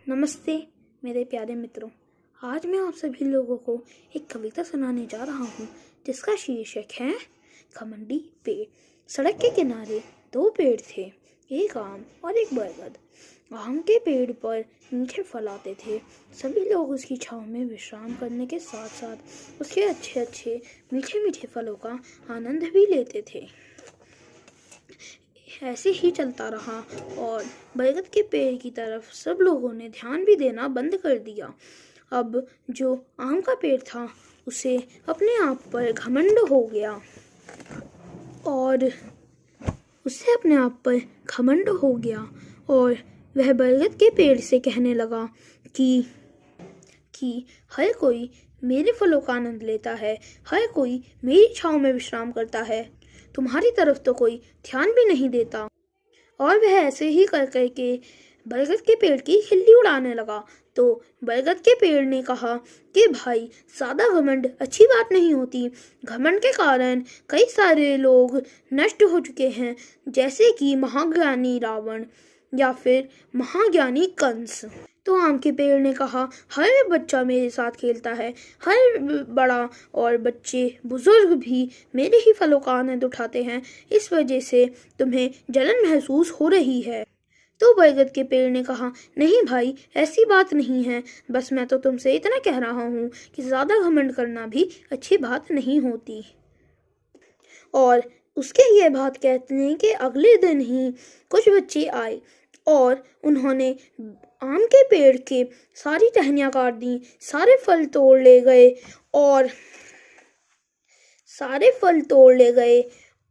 नमस्ते मेरे प्यारे मित्रों। आज मैं आप सभी लोगों को एक कविता सुनाने जा रहा हूँ जिसका शीर्षक है घमंडी पेड़। सड़क के किनारे दो पेड़ थे, एक आम और एक बरगद। आम के पेड़ पर मीठे फल आते थे। सभी लोग उसकी छांव में विश्राम करने के साथ साथ उसके अच्छे मीठे मीठे फलों का आनंद भी लेते थे। ऐसे ही चलता रहा और बरगद के पेड़ की तरफ सब लोगों ने ध्यान भी देना बंद कर दिया। अब जो आम का पेड़ था उसे अपने आप पर घमंड हो गया और वह बरगद के पेड़ से कहने लगा कि हर कोई मेरे फलों का आनंद लेता है, हर कोई मेरी छांव में विश्राम करता है, तुम्हारी तरफ तो कोई ध्यान भी नहीं देता। और वह ऐसे ही कर के बरगद के पेड़ की खिल्ली उड़ाने लगा। तो बरगद के पेड़ ने कहा कि भाई, ज़्यादा घमंड अच्छी बात नहीं होती। घमंड के कारण कई सारे लोग नष्ट हो चुके हैं, जैसे कि महाज्ञानी रावण या फिर महाज्ञानी कंस। तो आम के पेड़ ने कहा, हर बच्चा मेरे साथ खेलता है, हर बड़ा और बच्चे बुजुर्ग भी मेरे ही फलों का आनंद उठाते हैं, इस वजह से तुम्हें जलन महसूस हो रही है। तो बरगद के पेड़ ने कहा, नहीं भाई, ऐसी बात नहीं है, बस मैं तो तुमसे इतना कह रहा हूँ कि ज़्यादा घमंड करना भी अच्छी बात नहीं होती। और उसके ये बात कहने के अगले दिन ही कुछ बच्चे आए और उन्होंने आम के पेड़ के सारी टहनियाँ काट दी, सारे फल तोड़ ले गए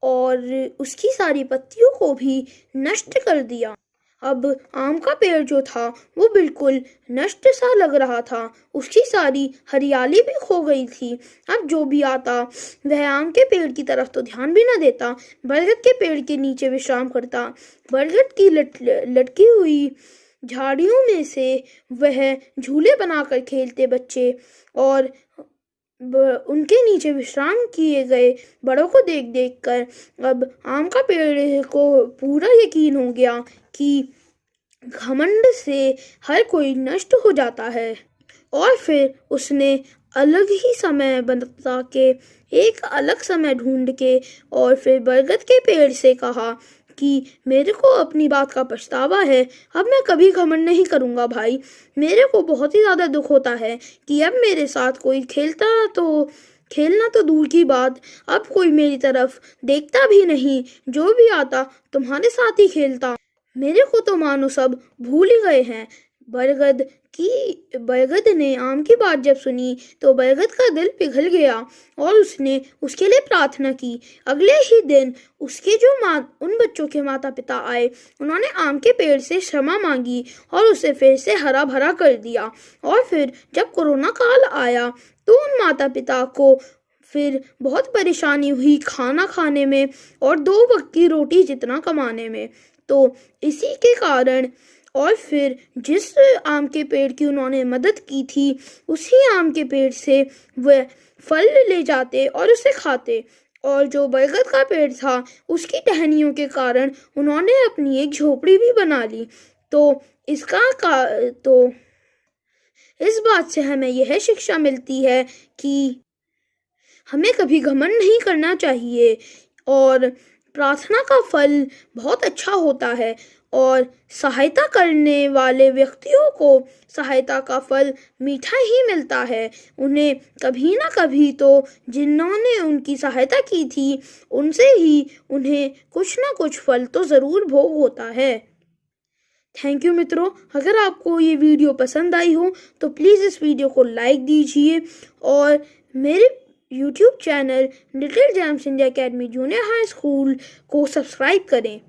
और उसकी सारी पत्तियों को भी नष्ट कर दिया। अब आम का पेड़ जो था वो बिल्कुल नष्ट सा लग रहा था, उसकी सारी हरियाली भी खो गई थी। अब जो भी आता वह आम के पेड़ की तरफ तो ध्यान भी न देता, बरगद के पेड़ के नीचे विश्राम करता। बरगद की लटकी हुई झाड़ियों में से वह झूले बनाकर खेलते बच्चे और उनके नीचे विश्राम किए गए बड़ों को देख कर अब आम का पेड़ को पूरा यकीन हो गया कि घमंड से हर कोई नष्ट हो जाता है। और फिर उसने अलग ही समय बता के एक अलग समय ढूंढ के और फिर बरगद के पेड़ से कहा कि मेरे को अपनी बात का पछतावा है, अब मैं कभी घमंड नहीं करूँगा भाई। मेरे को बहुत ही ज़्यादा दुख होता है कि अब मेरे साथ कोई खेलना तो दूर की बात, अब कोई मेरी तरफ देखता भी नहीं, जो भी आता तुम्हारे साथ ही खेलता। मेरे को तो मानो सब भूल ही गए हैं। बरगद ने आम की बात जब सुनी तो बरगद का दिल पिघल गया और उसने उसके लिए प्रार्थना की। अगले ही दिन उसके उन बच्चों के माता पिता आए, उन्होंने आम के पेड़ से क्षमा मांगी और उसे फिर से हरा भरा कर दिया। और फिर जब कोरोना काल आया तो उन माता पिता को फिर बहुत परेशानी हुई खाना खाने में और 2 वक्त की रोटी जितना कमाने में। तो इसी के कारण और फिर जिस आम के पेड़ की उन्होंने मदद की थी, उसी आम के पेड़ से वह फल ले जाते और उसे खाते। और जो बरगद का पेड़ था उसकी टहनियों के कारण उन्होंने अपनी एक झोपड़ी भी बना ली। तो इस बात से हमें यह शिक्षा मिलती है कि हमें कभी घमंड नहीं करना चाहिए और प्रार्थना का फल बहुत अच्छा होता है और सहायता करने वाले व्यक्तियों को सहायता का फल मीठा ही मिलता है। उन्हें कभी ना कभी तो जिन्होंने उनकी सहायता की थी उनसे ही उन्हें कुछ ना कुछ फल तो ज़रूर भोग होता है। थैंक यू मित्रों। अगर आपको ये वीडियो पसंद आई हो तो प्लीज़ इस वीडियो को लाइक दीजिए और मेरे YouTube channel little James India academy junior high school को सब्सक्राइब करें।